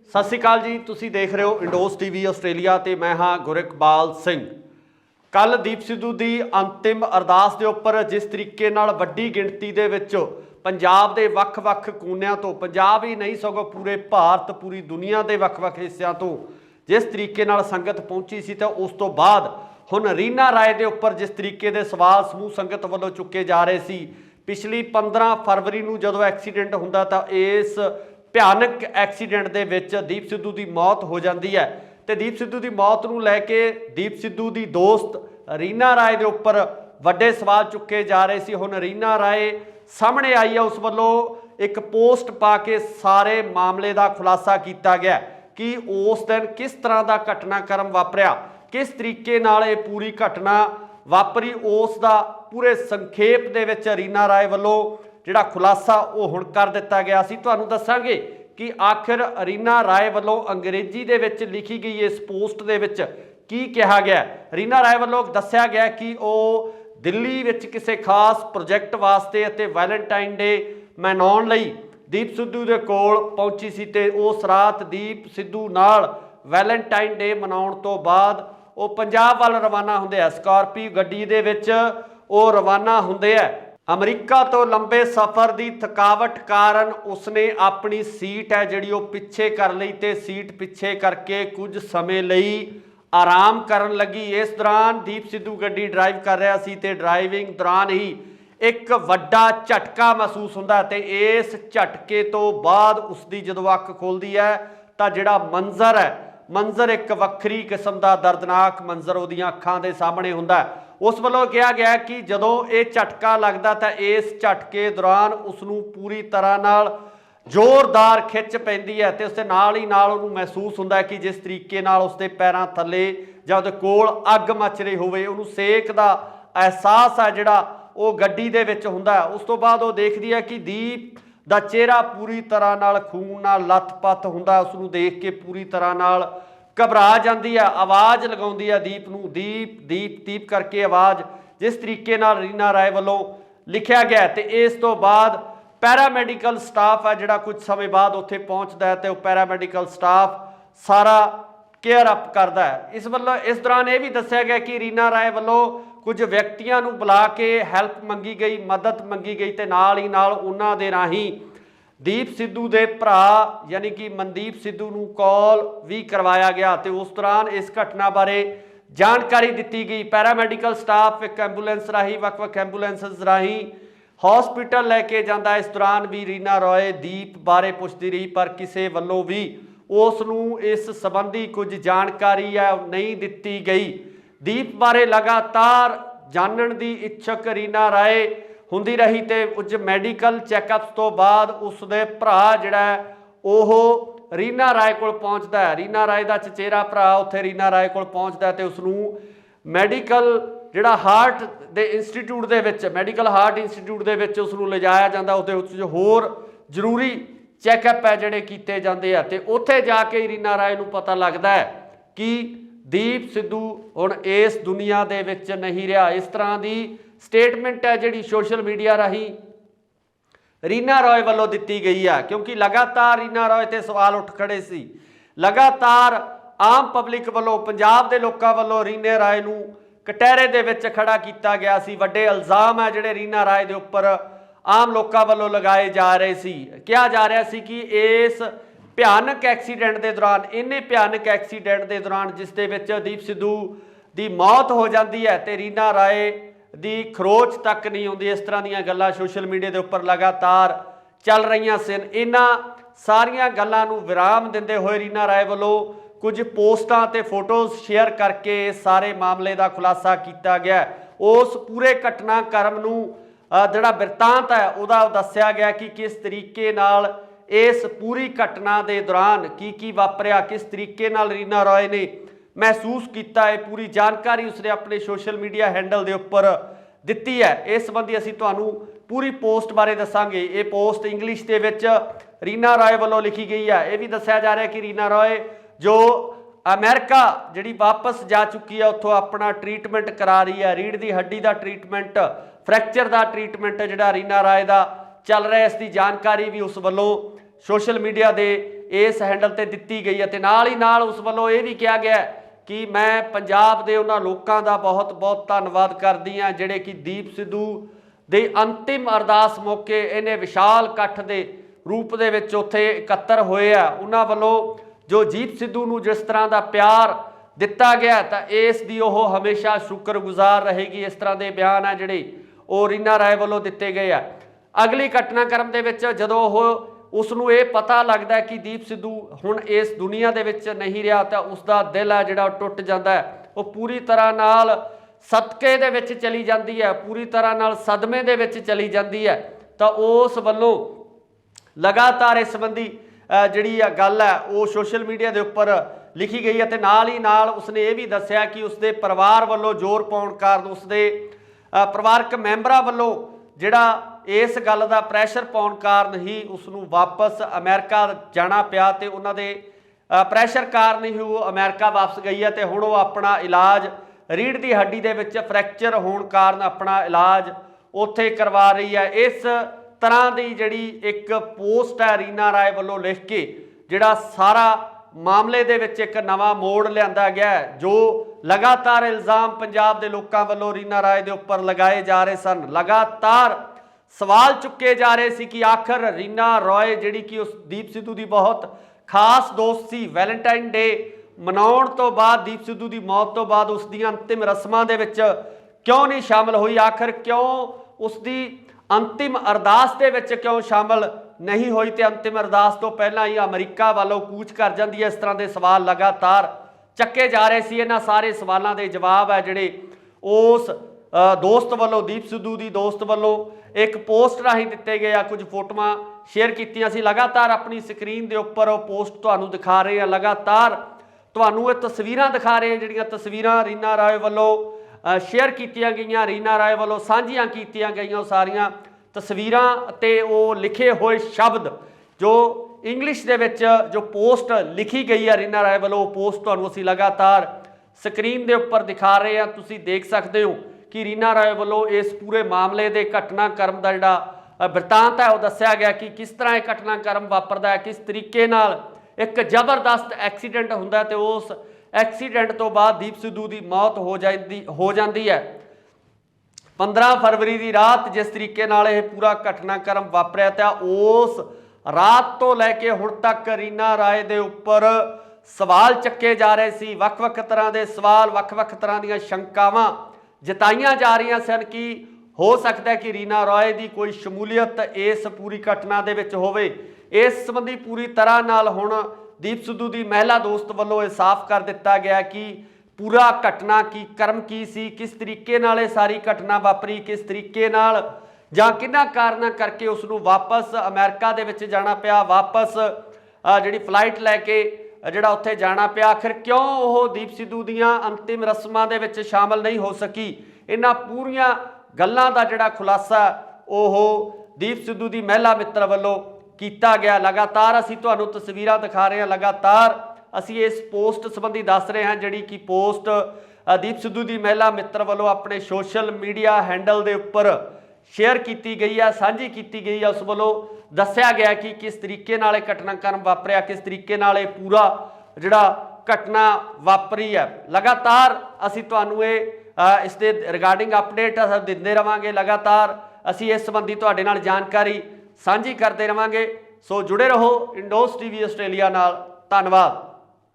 सत श्री अकाल जी, तुसीं देख रहे हो इंडोस टीवी आस्ट्रेलिया ते मैं हाँ गुरिकबाल सिंह। कल दीप सिद्धू की अंतिम अरदास के उपर जिस तरीके नाल वड्डी गिणती दे विच पंजाब के वख-वख कोनियां तो, पंजाब ही नहीं सगों पूरे भारत पूरी दुनिया के वख-वख हिस्सों तो जिस तरीके नाल संगत पहुंची सी, तो उस तो बाद हुण रीना राय के उपर जिस तरीके के सवाल समूह संगत वालों चुके जा रहे सी। पिछली 15 फरवरी को जदों एक्सीडेंट हुंदा तो इस भयानक एक्सीडेंट दे विच दीप सिद्धू की मौत हो जाती है। तो दीप सिद्धू की मौत को लैके दीप सिद्धू की दोस्त रीना राय के उपर वड्डे सवाल चुके जा रहे सी। हुण रीना राय सामने आई है, उस वालों एक पोस्ट पा के सारे मामले का खुलासा किया गया कि उस दिन किस तरह का घटनाक्रम वापरिया, किस तरीके नाल ये पूरी घटना वापरी, उसका पूरे संखेप दे विच रीना राय वालों जिहड़ा खुलासा वो हुण कर दिता गया सी। तुहानूं दस्सांगे कि आखिर रीना राय वालों अंग्रेजी दे विच लिखी गई इस पोस्ट दे विच की कहा गया। रीना राय वालों दस्सिया गया कि वो दिल्ली विच किसी खास प्रोजैक्ट वास्ते अते वैलेंटाइन डे मनाउण लई दीप सिद्धू दे कोल पहुंची सी ते उस रात दीप सिद्धू नाल वैलेंटाइन डे मनाउण तो बाद वो पंजाब वाल रवाना हुंदे आ। स्कॉर्पियो गड्डी दे विच वो रवाना हुंदे आ। अमरीका तो लंबे सफ़र की थकावट कारण उसने अपनी सीट है जिहड़ी वो पिछे कर लई ते सीट पिछे करके कुछ समय लई आराम करन लगी। इस दौरान दीप सिद्धू गड्डी ड्राइव कर रहा सी ते ड्राइविंग दौरान ही एक वड्डा झटका महसूस हुंदा ते इस झटके तो बाद उसकी जदों अख खुलदी है तो जिहड़ा मंजर एक वक्री किस्म का दर्दनाक मंजर उहदियां अखां दे सामने हुंदा है। उस वालों कहा गया कि जदों ये झटका लगता तो इस झटके दौरान उसनूं पूरी तरह नाल जोरदार खिच पैंदी है तो उसके नाल ही नाल उहनूं महसूस हुंदा है कि जिस तरीके नाल उसके पैरां थल्ले जां उहदे कोल अग मच रही होवे, उहनूं सेक दा एहसास है जिहड़ा वो गड्डी दे विच हुंदा है। उस तो बाद वो देखदी है कि दीप दा चेहरा पूरी तरह नाल खून नाल लथपथ हुंदा है। उसनूं देख के पूरी तरह नाल घबरा जाती है, आवाज़ लगाउंदी है दीप नूं, दीप दीप दीप करके आवाज़ जिस तरीके नाल रीना राय वालों लिखा गया। तो इस तो बाद पैरामैडिकल स्टाफ है जिहड़ा कुछ समय बाद उत्थे पहुँचता है तो पैरामैडिकल स्टाफ सारा केयर अप करता है। इस दौरान ये भी दस्सिया गया कि रीना राय वालों कुछ व्यक्तियों को बुला के हैल्प मंगी गई, मदद मंगी गई तो नाल ही नाल उन्हां दे राहीं दीप सिद्धू के भरा यानी कि मनदीप सिद्धू नूं कॉल भी करवाया गया। तो उस दौरान इस घटना बारे जानकारी दी गई। पैरामैडिकल स्टाफ एक एंबूलेंस राही वख-वख एंबूलेंसिस राही हॉस्पिटल लैके जाता। इस दौरान भी रीना रॉय दीप बारे पुछती रही पर किसी वालों भी उसनूं इस संबंधी कुछ जानकारी है नहीं दी गई। दीप बारे लगातार जानन की इच्छुक रीना राय हुंदी रही ते कुछ मैडिकल चैकअप्स तो बाद उसदे भरा जिहड़ा ओह रीना राय कोल पहुंचता है। रीना राय दा चचेरा भरा उत्थे रीना राय कोल पहुंचता है ते उसनूं मैडिकल जिहड़ा हार्ट दे इंस्टीट्यूट दे विच मैडिकल हार्ट इंस्टीट्यूट दे विच उसनूं लिजाया जांदा। उत्थे उस होर जरूरी चैकअप है जिहड़े कीते जांदे आ ते उत्थे जाके रीना राय नूं पता लगदा है कि दीप सिद्धू हुण इस दुनिया दे विच नहीं रहा। इस तरह की स्टेटमेंट है जिहड़ी सोशल मीडिया राही रीना रॉय वालों दी गई है, क्योंकि लगातार रीना रॉय ते सवाल उठ खड़े सी। लगातार आम पब्लिक वालों पंजाब के लोगों वालों रीना राय नूं कटहरे दे विच खड़ा किया गया सी। वड्डे इल्जाम है जिहड़े रीना राय दे उपर आम लोगों वालों लगाए जा रहे सी। कहा जा रहा सी कि इस भयानक एक्सीडेंट के दौरान इन्ने भयानक एक्सीडेंट के दौरान जिस दे विच दीप सिद्धू की मौत हो जाती है तो रीना राय दी खरोच तक नहीं आउंदी। इस तरह दीयां गल्लां सोशल मीडिया के उपर लगातार चल रही सन। इन्हां सारियां गल्लां नूं विराम दिंदे होए रीना राय वालों कुछ पोस्टां ते फोटोज़ शेयर करके सारे मामले का खुलासा किया गया। उस पूरे घटनाक्रम नूं जिहड़ा बिरतांत है उहदा दस्सिया गया कि किस तरीके नाल इस पूरी घटना के दौरान की वापरिया, किस तरीके नाल रीना रॉय ने महसूस किया है। पूरी जानकारी उसने अपने सोशल मीडिया हैंडल के उपर दी है। इस संबंधी असीं तुहानूं पूरी पोस्ट बारे दसांगे। ये पोस्ट इंग्लिश के विच रीना रॉय वालों लिखी गई है। यह भी दस्सिया जा रहा है कि रीना रॉय जो अमेरिका जिहड़ी वापस जा चुकी है उत्थों अपना ट्रीटमेंट करा रही है। रीढ़ की हड्डी का ट्रीटमेंट, फ्रैक्चर का ट्रीटमेंट जिहड़ा रीना रॉय का चल रहा है, इसकी जानकारी भी उस वालों सोशल मीडिया के इस हैंडल ते दित्ती गई है ते नाल ही नाल उस वालों ये भी कहा गया कि मैं पंजाब दे उन्हां लोकां दा बहुत बहुत धन्नवाद करदी हां जिहड़े कि दीप सिद्धू दे अंतिम अरदास मौके इन्हें विशाल इकट्ठ दे रूप दे विच उत्थे इकत्तर होए आ। उन्हां वालों जो दीप सिद्धू नूं जिस तरह का प्यार दिता गया तो इस दी ओह हमेशा शुक्रगुजार रहेगी। इस तरह के बयान है जिहड़े ਉਹ रीना राय वालों दिते गए आ। अगली घटनाक्रम के विच जदों उसनूं ये पता लगता है कि दीप सिद्धू हुण इस दुनिया दे विच नहीं रहा तो उसका दिल है जिहड़ा टुट जाता है, वो पूरी तरह नाल सदके दे विच चली जाती है, पूरी तरह नाल सदमे दे विच चली जाती है। तो उस वल्लों लगातार इस संबंधी जिहड़ी गल है वो सोशल मीडिया के उपर लिखी गई है ते नाल ही नाल उसने ये भी दस्सिया कि उसके परिवार वालों जोर पाउण कारण उसके परिवारक मैंबरां वालों जिहड़ा इस गल का प्रैशर पाउण कारण ही उसनूं वापस अमेरिका जाना पिया ते उन्हां दे प्रैशर कारण ही वो अमेरिका वापस गई है। तो हुण वो अपना इलाज रीढ़ की हड्डी दे विच फ्रैक्चर होने कारण अपना इलाज उत्थे करवा रही है। इस तरह की जिहड़ी एक पोस्ट है रीना राय वालों लिख के जिहड़ा सारा मामले दे विच एक नवा मोड़ लिआंदा गया है। जो लगातार इल्ज़ाम पंजाब के लोगों वालों रीना राय के उपर लगाए जा रहे सन, लगातार सवाल चुके जा रहे सी कि आखिर रीना रॉय जिहड़ी कि उस दीप सिद्धू की बहुत खास दोस्त सी, वैलेंटाइन डे मनाउण तो बाद दीप सिद्धू की मौत तो बाद उसकी अंतिम रस्मां दे विच क्यों नहीं शामिल हुई, आखिर क्यों उसकी अंतिम अरदास दे विच क्यों शामिल नहीं हुई तो अंतिम अरदास तो पहला ही अमरीका वालों कूच कर जाती है। इस तरह के सवाल लगातार चक्के जा रहे सी। इन्हां सारे सवालों के जवाब है जिहड़े उस दोस्त वालों दीप सिद्धू की दोस्त वालों एक पोस्ट राही दिते गए, कुछ फोटोआं शेयर कीतियां सी। लगातार अपनी स्क्रीन के उपर पोस्ट तुहानूं दिखा रहे हैं, लगातार तुहानूं ये तस्वीरां दिखा रहे हैं जिहड़ियां तस्वीरां रीना राय वालों शेयर कीतियां गईयां, रीना राय वालों साझियां कीतियां गईयां सारियां तस्वीरां ते वो लिखे हुए शब्द जो इंग्लिश दे विच जो पोस्ट लिखी गई है रीना राय वालों, पोस्ट तुहानूं असीं लगातार स्क्रीन के उपर दिखा रहे हैं। तुसीं देख सकते हो कि रीना राय वालों इस पूरे मामले के घटनाक्रम का जिहड़ा बिरतांत है वो दस्सिया गया कि किस तरह यह घटनाक्रम वापरदा है, किस तरीके नाल एक जबरदस्त एक्सीडेंट हुंदा है ते उस एक्सीडेंट तो बाद दीप सिद्धू की मौत हो जाती है। 15 फरवरी की रात जिस तरीके नाल यह पूरा घटनाक्रम वापरिया था उस रात तो लैके हुण तक रीना राय दे उपर सवाल चक्के जा रहे सी, वख-वख तरह के सवाल, वख-वख तरह दीयां शंकावां जताईयां जा रही सन कि हो सकता है कि रीना रॉय की कोई शमूलीयत इस पूरी घटना दे विच होवे। इस संबंधी पूरी तरह नाल हुण दीप सिद्धू की महिला दोस्त वालों यह साफ कर दिता गया कि पूरा घटना की क्रम की सी, किस तरीके नाल सारी घटना वापरी, किस तरीके नाल जां किन्हां कारणा करके उसनूं वापस अमेरिका दे विच जाना पिया, वापस जिहड़ी फ्लाइट लैके जिहड़ा उत्थे जाना पिया, आखिर क्यों वो दीप सिद्धू दीयां अंतिम रस्मां दे विच शामिल नहीं हो सकी। इन्हां पूरीआं गल्लां दा जिहड़ा खुलासा ओह दीप सिद्धू की महिला मित्र वालों किया गया। लगातार असीं तुहानूं तस्वीरां दिखा रहे हैं, लगातार असीं इस पोस्ट संबंधी दस रहे हैं जिहड़ी कि पोस्ट दीप सिद्धू की महिला मित्र वालों अपने सोशल मीडिया हैंडल के उपर शेयर की गई है, साझी की गई है। उस वालों दस्सिया गया कि किस तरीके नाल ये घटनाक्रम वापरिया, किस तरीके नाल ये पूरा जिहड़ा घटना वापरी है। लगातार असीं तुहानूं इस दे रिगार्डिंग अपडेट दिंदे रहांगे, लगातार असीं इस संबंधी तुहाडे नाल जानकारी साझी करते रहांगे। सो जुड़े रहो इंडोस टीवी आस्ट्रेलिया नाल। धन्यवाद।